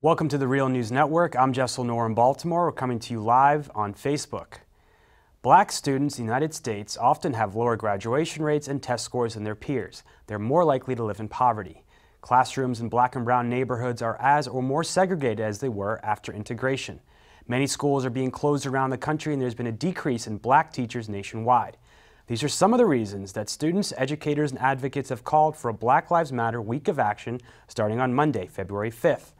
Welcome to the Real News Network. I'm Jessel Noor in Baltimore. We're coming to you live on Facebook. Black students in the United States often have lower graduation rates and test scores than their peers. They're more likely to live in poverty. Classrooms in black and brown neighborhoods are as or more segregated as they were after integration. Many schools are being closed around the country, and there's been a decrease in black teachers nationwide. These are some of the reasons that students, educators, and advocates have called for a Black Lives Matter week of action starting on Monday, February 5th.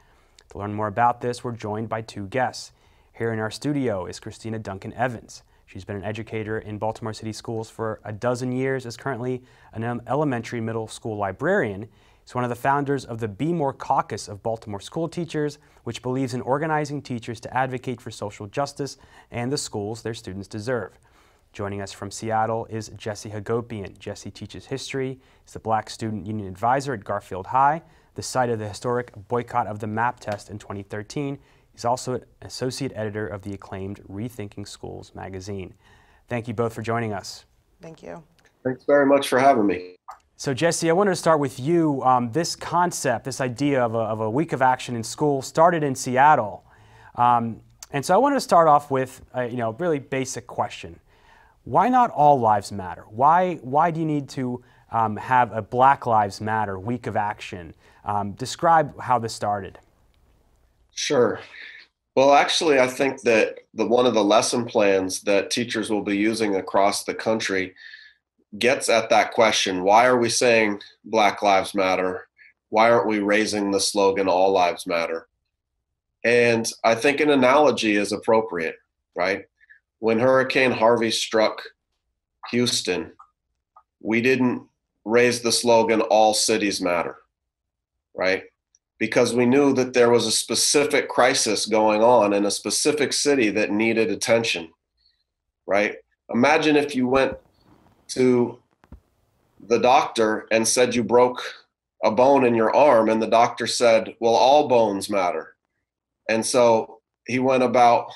To learn more about this, we're joined by two guests. Here in our studio is Cristina Duncan Evans. She's been an educator in Baltimore City schools for a dozen years, is currently an elementary middle school librarian. She's one of the founders of the Be More Caucus of Baltimore school teachers, which believes in organizing teachers to advocate for social justice and the schools their students deserve. Joining us from Seattle is Jesse Hagopian. Jesse teaches history. He's the Black Student Union Advisor at Garfield High, the site of the historic boycott of the MAP test in 2013. He's also an associate editor of the acclaimed Rethinking Schools magazine. Thank you both for joining us. Thank you. Thanks very much for having me. So Jesse, I wanted to start with you. This concept, this idea of a week of action in school started in Seattle. And so I wanted to start off with a really basic question. Why not all lives matter? Why do you need to have a Black Lives Matter week of action? Describe how this started. Sure. Well, actually, I think that one of the lesson plans that teachers will be using across the country gets at that question. Why are we saying Black Lives Matter? Why aren't we raising the slogan All Lives Matter? And I think an analogy is appropriate, right? When Hurricane Harvey struck Houston, we didn't raise the slogan All Cities Matter, right? Because we knew that there was a specific crisis going on in a specific city that needed attention, right? Imagine if you went to the doctor and said you broke a bone in your arm, and the doctor said, well, all bones matter. And so he went about,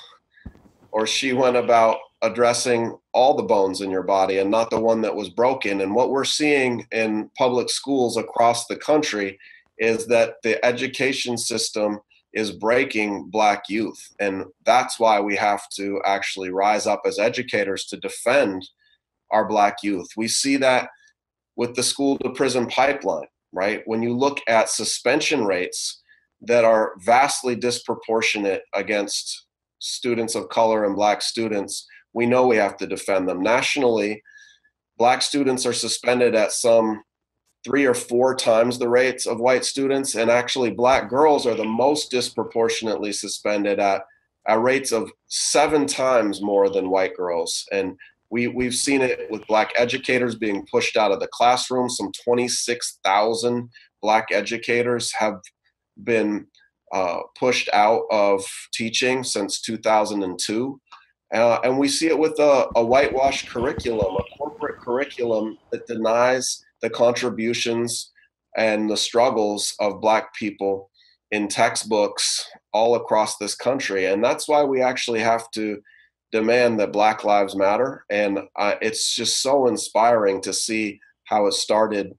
or she went about, addressing all the bones in your body and not the one that was broken. And what we're seeing in public schools across the country is that the education system is breaking Black youth. And that's why we have to actually rise up as educators to defend our Black youth. We see that with the school to prison pipeline, right? When you look at suspension rates that are vastly disproportionate against students of color and Black students, we know we have to defend them. Nationally, Black students are suspended at some 3 or 4 times the rates of white students, and actually Black girls are the most disproportionately suspended at rates of 7 times more than white girls. And we've seen it with Black educators being pushed out of the classroom. Some 26,000 Black educators have been pushed out of teaching since 2002. And we see it with a whitewashed curriculum, a corporate curriculum that denies the contributions and the struggles of Black people in textbooks all across this country. And that's why we actually have to demand that Black Lives Matter. And it's just so inspiring to see how it started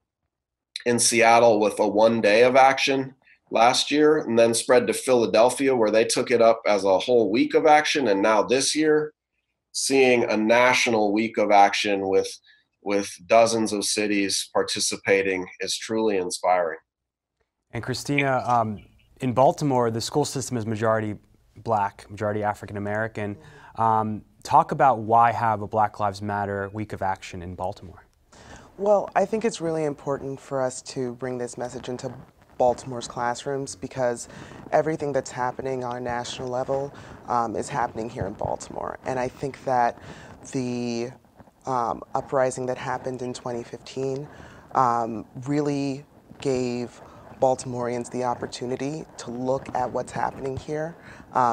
in Seattle with a one day of action last year, and then spread to Philadelphia, where they took it up as a whole week of action. And now this year, seeing a national week of action with dozens of cities participating is truly inspiring. And Cristina, in Baltimore, the school system is majority Black, majority African American. Talk about why have a Black Lives Matter week of action in Baltimore. Well, I think it's really important for us to bring this message into Baltimore's classrooms, because everything that's happening on a national level is happening here in Baltimore. And I think that the uprising that happened in 2015 really gave Baltimoreans the opportunity to look at what's happening here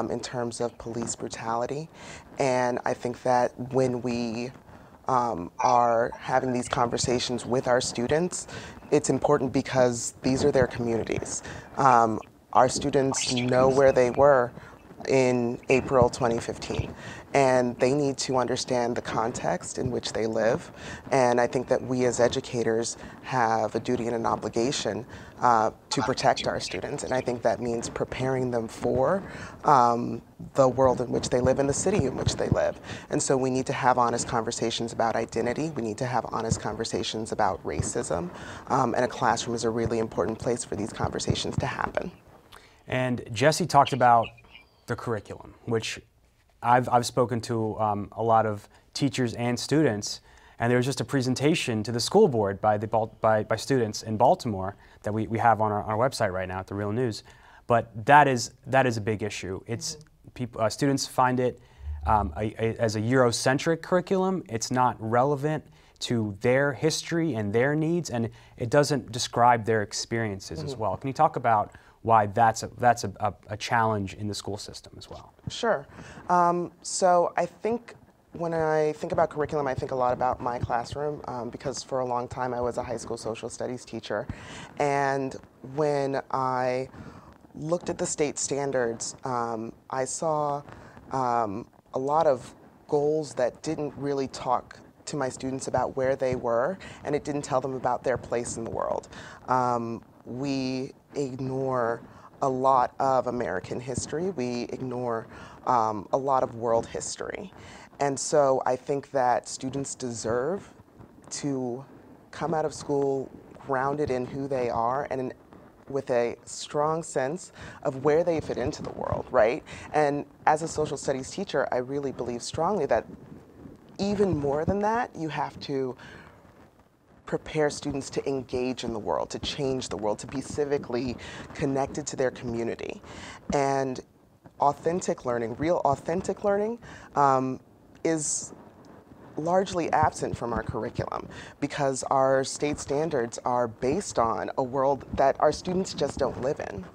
in terms of police brutality. And I think that when we are having these conversations with our students, it's important because these are their communities. Our students know where they were in April 2015. And they need to understand the context in which they live. And I think that we as educators have a duty and an obligation to protect our students. And I think that means preparing them for the world in which they live and the city in which they live. And so we need to have honest conversations about identity. We need to have honest conversations about racism. And a classroom is a really important place for these conversations to happen. And Jesse talked about the curriculum, which I've spoken to a lot of teachers and students, and there was just a presentation to the school board by students in Baltimore that we have on our website right now at The Real News. But that is a big issue. It's students find it as a Eurocentric curriculum. It's not relevant to their history and their needs, and it doesn't describe their experiences as well. Can you talk about why that's a challenge in the school system as well? Sure. So I think when I think about curriculum, I think a lot about my classroom because for a long time I was a high school social studies teacher. And when I looked at the state standards, I saw a lot of goals that didn't really talk to my students about where they were, and it didn't tell them about their place in the world. We ignore a lot of American history. We ignore a lot of world history. And so I think that students deserve to come out of school grounded in who they are and with a strong sense of where they fit into the world, right? And as a social studies teacher, I really believe strongly that even more than that, you have to prepare students to engage in the world, to change the world, to be civically connected to their community. And authentic learning, real authentic learning, is largely absent from our curriculum because our state standards are based on a world that our students just don't live in.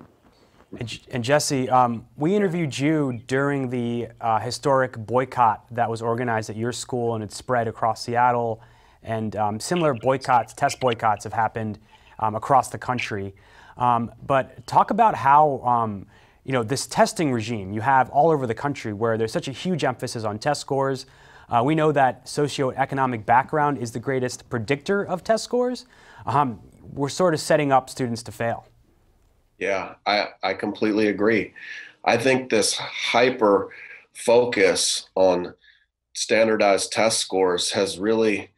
And Jesse, we interviewed you during the historic boycott that was organized at your school, and it spread across Seattle. And similar boycotts, test boycotts, have happened across the country. But talk about how this testing regime you have all over the country, where there's such a huge emphasis on test scores. We know that socioeconomic background is the greatest predictor of test scores. We're sort of setting up students to fail. Yeah, I completely agree. I think this hyper focus on standardized test scores has really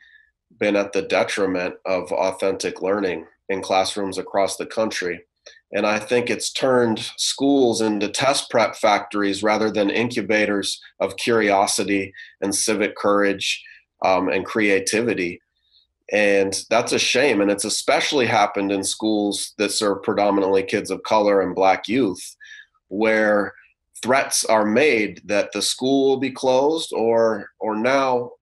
been at the detriment of authentic learning in classrooms across the country. And I think it's turned schools into test prep factories rather than incubators of curiosity and civic courage and creativity. And that's a shame. And it's especially happened in schools that serve predominantly kids of color and Black youth, where threats are made that the school will be closed or now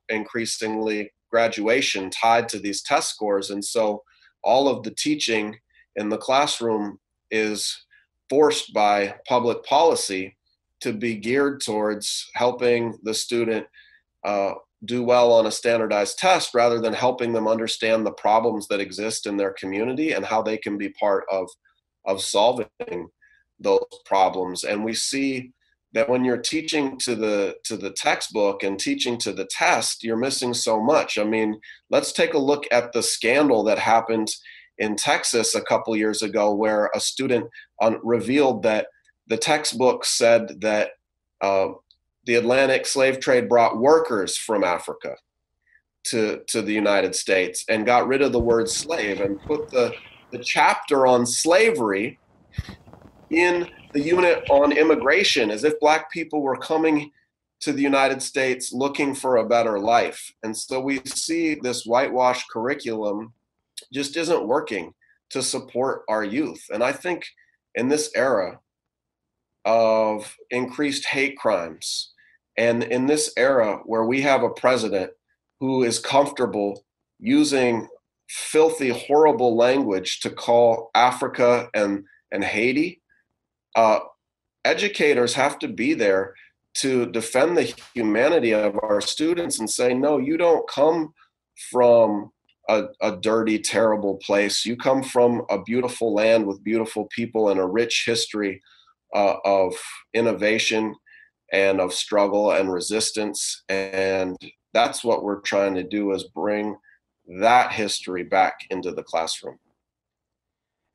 increasingly graduation tied to these test scores. And so all of the teaching in the classroom is forced by public policy to be geared towards helping the student do well on a standardized test rather than helping them understand the problems that exist in their community and how they can be part of solving those problems. And we see that when you're teaching to the textbook and teaching to the test, you're missing so much. I mean, let's take a look at the scandal that happened in Texas a couple years ago, where a student revealed that the textbook said that the Atlantic slave trade brought workers from Africa to the United States and got rid of the word slave and put the chapter on slavery in the unit on immigration, as if Black people were coming to the United States looking for a better life. And so we see this whitewashed curriculum just isn't working to support our youth. And I think in this era of increased hate crimes, and in this era where we have a president who is comfortable using filthy, horrible language to call Africa and Haiti, educators have to be there to defend the humanity of our students and say, no, you don't come from a dirty, terrible place. You come from a beautiful land with beautiful people and a rich history of innovation and of struggle and resistance. And that's what we're trying to do, is bring that history back into the classroom.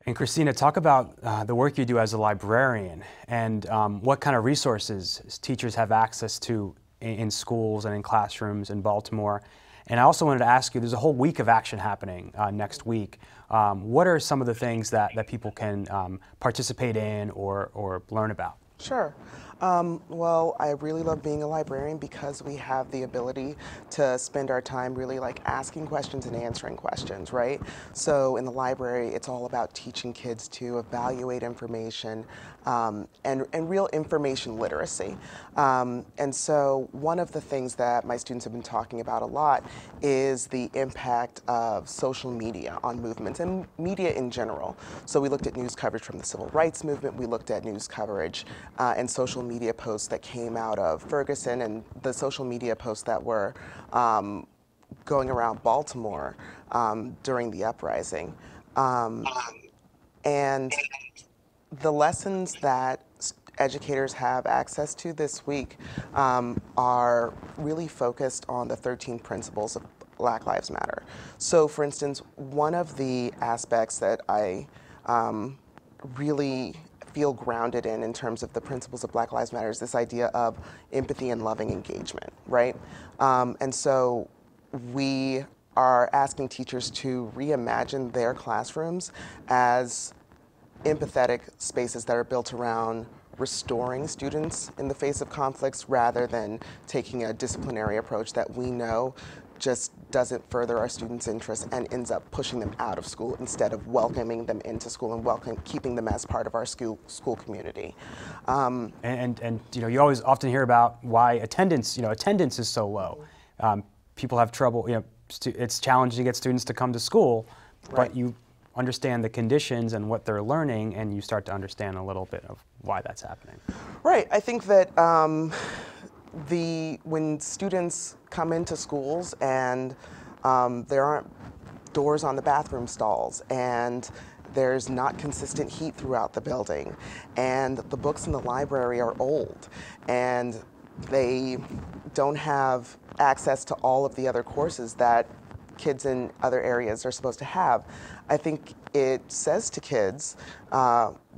And Cristina, talk about the work you do as a librarian and what kind of resources teachers have access to in schools and in classrooms in Baltimore. And I also wanted to ask you, there's a whole week of action happening next week. What are some of the things that people can participate in or learn about? Sure. Well, I really love being a librarian because we have the ability to spend our time really like asking questions and answering questions, right? So in the library, it's all about teaching kids to evaluate information and real information literacy. And so one of the things that my students have been talking about a lot is the impact of social media on movements and media in general. So we looked at news coverage from the civil rights movement, we looked at news coverage and social media posts that came out of Ferguson and the social media posts that were going around Baltimore during the uprising. And the lessons that educators have access to this week are really focused on the 13 principles of Black Lives Matter. So for instance, one of the aspects that I really feel grounded in terms of the principles of Black Lives Matter is this idea of empathy and loving engagement, right? And so we are asking teachers to reimagine their classrooms as empathetic spaces that are built around restoring students in the face of conflicts rather than taking a disciplinary approach that we know just doesn't further our students' interests and ends up pushing them out of school instead of welcoming them into school and keeping them as part of our school community. And you know, you always often hear about why attendance is so low. People have trouble, it's challenging to get students to come to school, Right. but you understand the conditions and what they're learning, and you start to understand a little bit of why that's happening. Right. I think that when students come into schools and there aren't doors on the bathroom stalls and there's not consistent heat throughout the building and the books in the library are old and they don't have access to all of the other courses that kids in other areas are supposed to have, I think it says to kids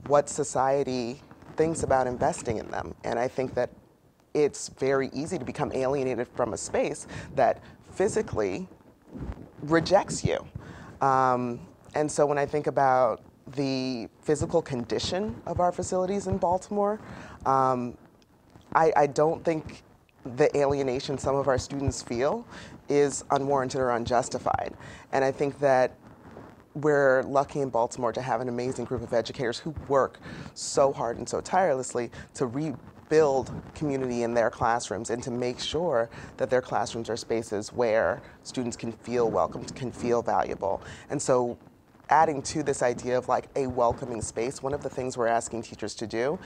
what society thinks about investing in them. And I think that it's very easy to become alienated from a space that physically rejects you. And so when I think about the physical condition of our facilities in Baltimore, I don't think the alienation some of our students feel is unwarranted or unjustified. And I think that we're lucky in Baltimore to have an amazing group of educators who work so hard and so tirelessly to rebuild community in their classrooms and to make sure that their classrooms are spaces where students can feel welcomed, can feel valuable. And so adding to this idea of like a welcoming space, one of the things we're asking teachers to do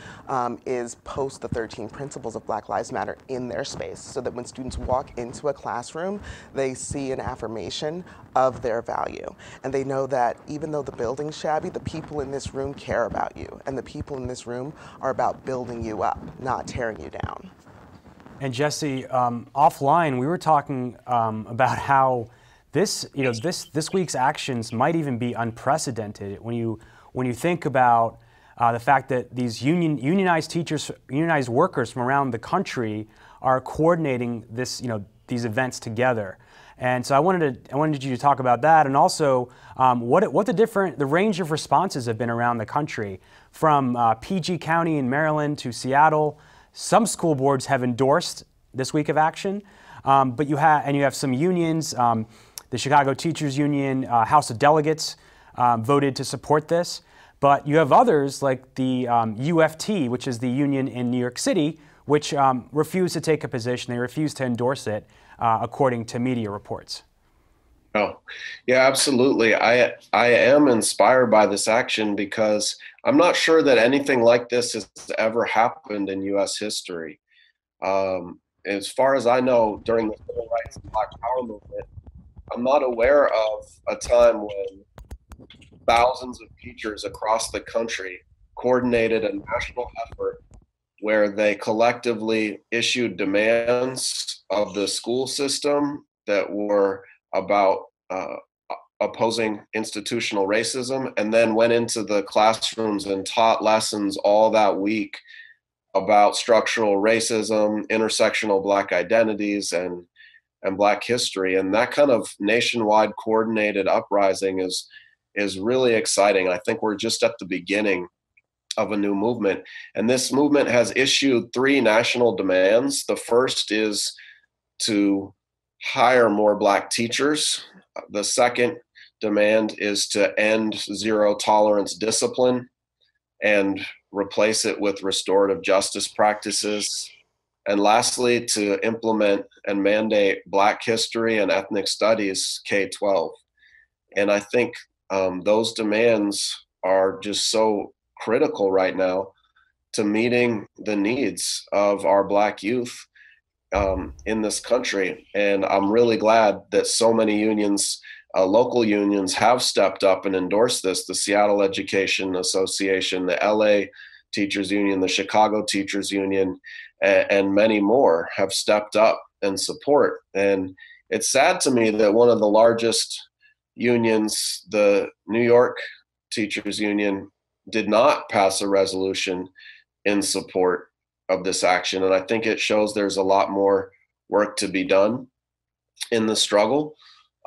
is post the 13 principles of Black Lives Matter in their space so that when students walk into a classroom, they see an affirmation of their value. And they know that even though the building's shabby, the people in this room care about you. And the people in this room are about building you up, not tearing you down. And Jesse, offline, we were talking about how this week's actions might even be unprecedented when you think about the fact that these unionized teachers, unionized workers from around the country are coordinating these events together. And so I wanted you to talk about that, and also what the range of responses have been around the country, from PG County in Maryland to Seattle. Some school boards have endorsed this week of action, but you have some unions. The Chicago Teachers Union, House of Delegates voted to support this, but you have others like the UFT, which is the union in New York City, which refused to take a position. They refused to endorse it, according to media reports. Oh, yeah, absolutely. I am inspired by this action because I'm not sure that anything like this has ever happened in U.S. history. As far as I know, during the civil rights and Black Power movement, I'm not aware of a time when thousands of teachers across the country coordinated a national effort where they collectively issued demands of the school system that were about opposing institutional racism, and then went into the classrooms and taught lessons all that week about structural racism, intersectional Black identities, and Black history. And that kind of nationwide coordinated uprising is really exciting. I think we're just at the beginning of a new movement. And this movement has issued 3 national demands. The first is to hire more Black teachers. The second demand is to end zero tolerance discipline and replace it with restorative justice practices. And lastly, to implement and mandate Black history and ethnic studies K-12. And I think those demands are just so critical right now to meeting the needs of our Black youth in this country. And I'm really glad that so many unions, local unions, have stepped up and endorsed this. The Seattle Education Association, the LA Teachers Union, the Chicago Teachers Union, and many more have stepped up in support. And it's sad to me that one of the largest unions, the New York Teachers Union, did not pass a resolution in support of this action. And I think it shows there's a lot more work to be done in the struggle.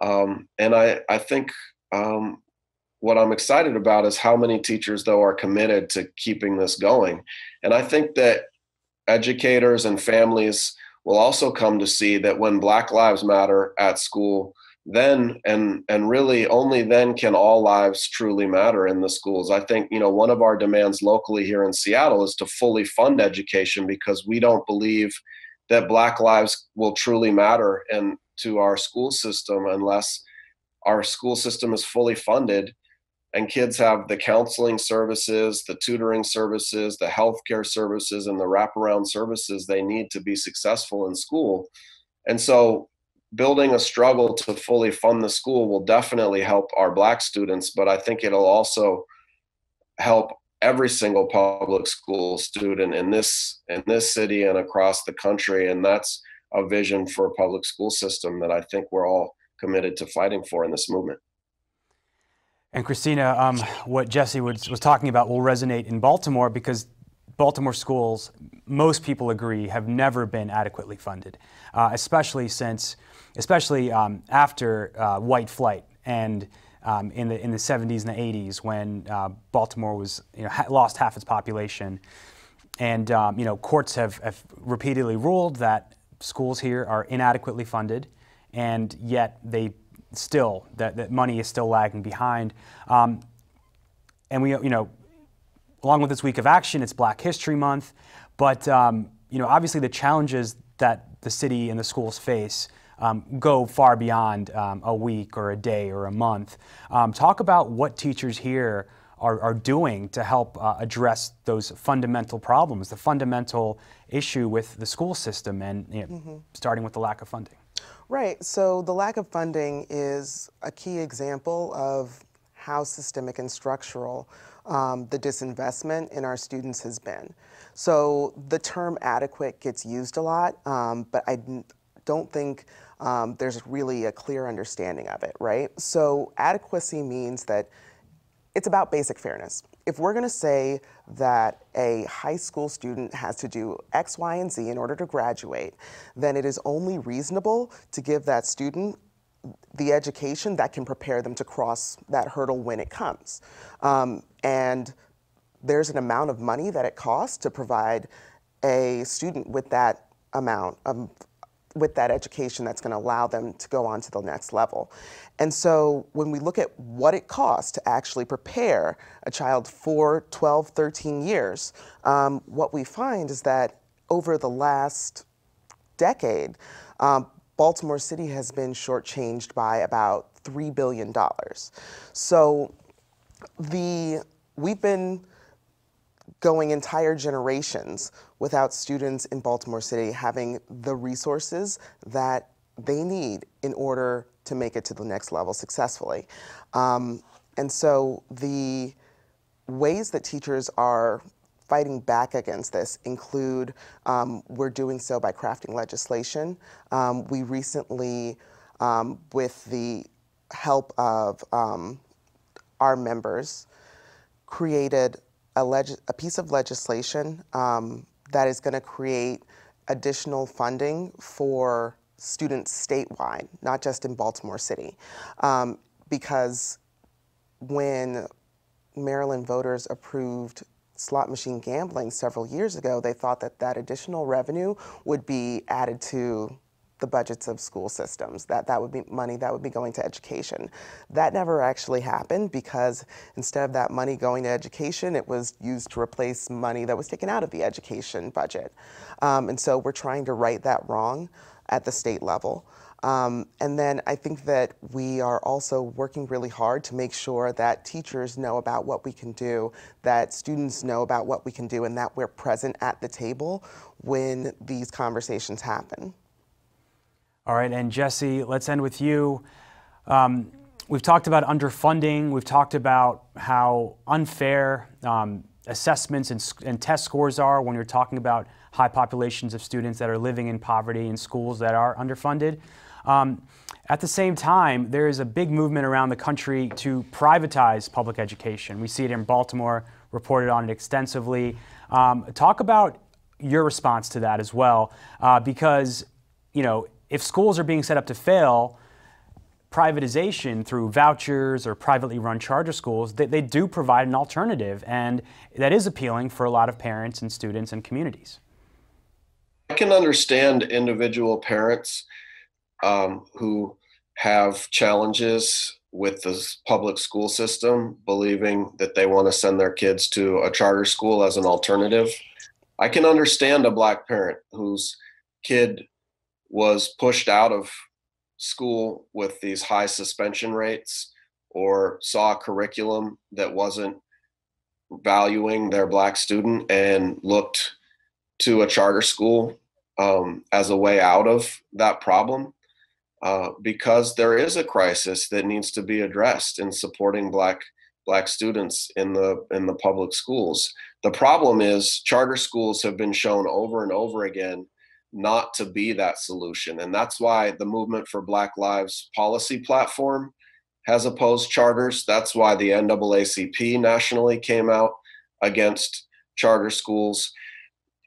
And I think what I'm excited about is how many teachers, though, are committed to keeping this going. And I think that educators and families will also come to see that when Black lives matter at school, then and really only then can all lives truly matter in the schools. I think, one of our demands locally here in Seattle is to fully fund education, because we don't believe that Black lives will truly matter and to our school system unless our school system is fully funded and kids have the counseling services, the tutoring services, the healthcare services, and the wraparound services they need to be successful in school. And so building a struggle to fully fund the school will definitely help our Black students, but I think it'll also help every single public school student in this city and across the country. And that's a vision for a public school system that I think we're all committed to fighting for in this movement. And Cristina, what Jesse was talking about will resonate in Baltimore, because Baltimore schools, most people agree, have never been adequately funded, especially after white flight and in the 70s and the 80s, when Baltimore was lost half its population, and courts have repeatedly ruled that schools here are inadequately funded, and yet that money is still lagging behind, and we along with this week of action, it's Black History Month, but obviously the challenges that the city and the schools face go far beyond a week or a day or a month. Talk about what teachers here are doing to help address those fundamental problems, the fundamental issue with the school system, and starting with the lack of funding. Right. So the lack of funding is a key example of how systemic and structural the disinvestment in our students has been. So the term adequate gets used a lot, but I don't think there's really a clear understanding of it, right? So adequacy means that it's about basic fairness. If we're going to say that a high school student has to do X, Y, and Z in order to graduate, then it is only reasonable to give that student the education that can prepare them to cross that hurdle when it comes. And there's an amount of money that it costs to provide a student with that amount of with that education that's going to allow them to go on to the next level. And so when we look at what it costs to actually prepare a child for 12, 13 years, what we find is that over the last decade, Baltimore City has been shortchanged by about $3 billion. So we've been going entire generations without students in Baltimore City having the resources that they need in order to make it to the next level successfully. And so ways that teachers are fighting back against this include we're doing so by crafting legislation. We recently, with the help of our members, created a piece of legislation that is going to create additional funding for students statewide, not just in Baltimore City. Because when Maryland voters approved slot machine gambling several years ago, they thought that that additional revenue would be added to the budgets of school systems, that would be money that would be going to education. That never actually happened because instead of that money going to education, it was used to replace money that was taken out of the education budget. And so we're trying to right that wrong at the state level. And then I think that we are also working really hard to make sure that teachers know about what we can do, that students know about what we can do, and that we're present at the table when these conversations happen. All right, and Jesse, let's end with you. We've talked about underfunding. We've talked about how unfair assessments and test scores are when you're talking about high populations of students that are living in poverty in schools that are underfunded. At the same time, there is a big movement around the country to privatize public education. We see it in Baltimore, reported on it extensively. Talk about your response to that as well, because, you know, if schools are being set up to fail, privatization through vouchers or privately run charter schools, they do provide an alternative, and that is appealing for a lot of parents and students and communities. I can understand individual parents who have challenges with the public school system, believing that they want to send their kids to a charter school as an alternative. I can understand a Black parent whose kid was pushed out of school with these high suspension rates or saw a curriculum that wasn't valuing their Black student and looked to a charter school as a way out of that problem, because there is a crisis that needs to be addressed in supporting Black students in the public schools. The problem is charter schools have been shown over and over again not to be that solution. And that's why the Movement for Black Lives policy platform has opposed charters. That's why the NAACP nationally came out against charter schools,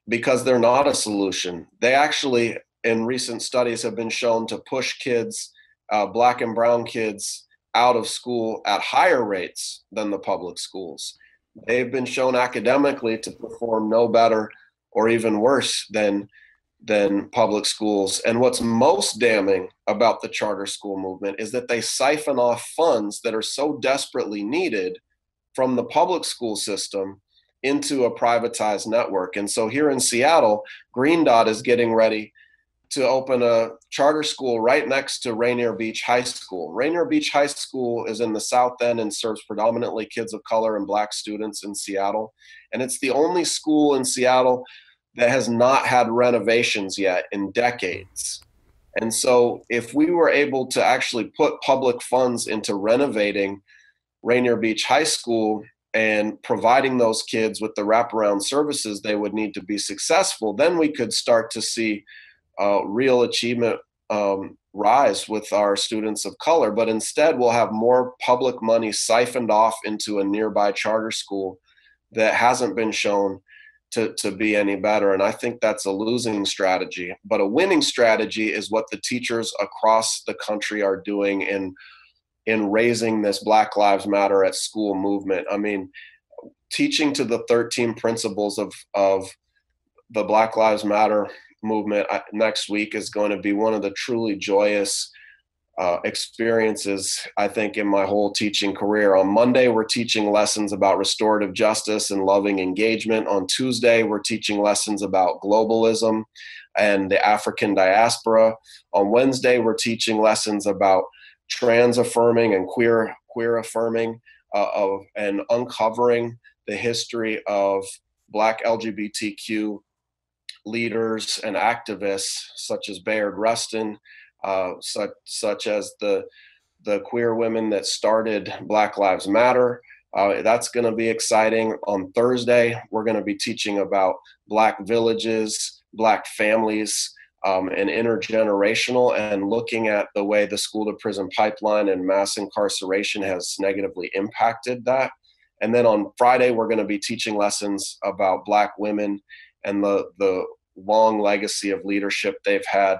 because they're not a solution. They actually, in recent studies, have been shown to push kids, Black and brown kids, out of school at higher rates than the public schools. They've been shown academically to perform no better or even worse than public schools. And what's most damning about the charter school movement is that they siphon off funds that are so desperately needed from the public school system into a privatized network. And so here in Seattle, Green Dot is getting ready to open a charter school right next to Rainier Beach High School. Rainier Beach High School is in the South End and serves predominantly kids of color and Black students in Seattle. And it's the only school in Seattle that has not had renovations yet in decades. And so if we were able to actually put public funds into renovating Rainier Beach High School and providing those kids with the wraparound services they would need to be successful, then we could start to see real achievement rise with our students of color. But instead, we'll have more public money siphoned off into a nearby charter school that hasn't been shown to be any better. And I think that's a losing strategy. But a winning strategy is what the teachers across the country are doing in raising this Black Lives Matter at School movement. I mean, teaching to the 13 principles of the Black Lives Matter movement next week is going to be one of the truly joyous experiences, I think, in my whole teaching career. On Monday, we're teaching lessons about restorative justice and loving engagement. On Tuesday, we're teaching lessons about globalism and the African diaspora. On Wednesday, we're teaching lessons about trans affirming and queer affirming and uncovering the history of Black LGBTQ leaders and activists such as Bayard Rustin, such as the queer women that started Black Lives Matter, That's going to be exciting. On Thursday, we're going to be teaching about Black villages, Black families, and intergenerational, and looking at the way the school to prison pipeline and mass incarceration has negatively impacted that. And then on Friday, we're going to be teaching lessons about Black women and the long legacy of leadership they've had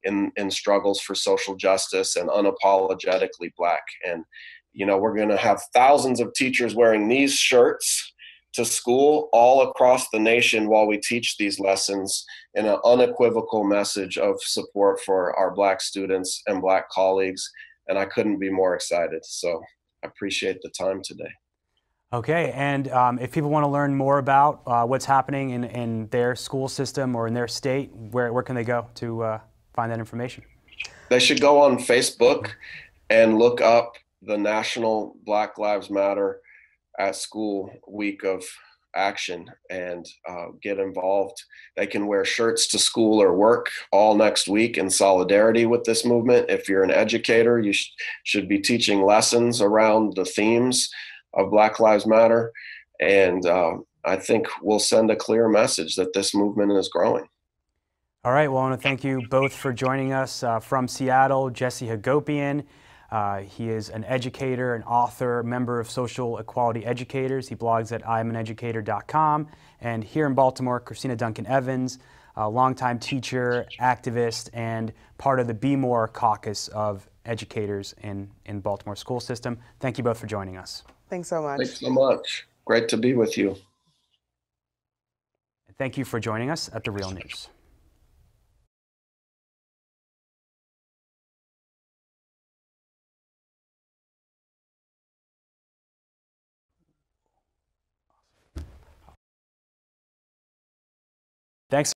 in struggles for social justice and unapologetically Black. And, you know, we're going to have thousands of teachers wearing these shirts to school all across the nation while we teach these lessons in an unequivocal message of support for our Black students and Black colleagues. And I couldn't be more excited. So I appreciate the time today. Okay, and if people want to learn more about what's happening in their school system or in their state, where can they go to find that information? They should go on Facebook and look up the National Black Lives Matter at School Week of Action and get involved. They can wear shirts to school or work all next week in solidarity with this movement. If you're an educator, you should be teaching lessons around the themes of Black Lives Matter. And I think we'll send a clear message that this movement is growing. All right, well, I want to thank you both for joining us. From Seattle, Jesse Hagopian. He is an educator, an author, member of Social Equality Educators. He blogs at IamAnEducator.com. And here in Baltimore, Cristina Duncan Evans, a longtime teacher, activist, and part of the Be More caucus of educators in Baltimore school system. Thank you both for joining us. Thanks so much. Thanks so much. Great to be with you. And thank you for joining us at The Real News. Thanks.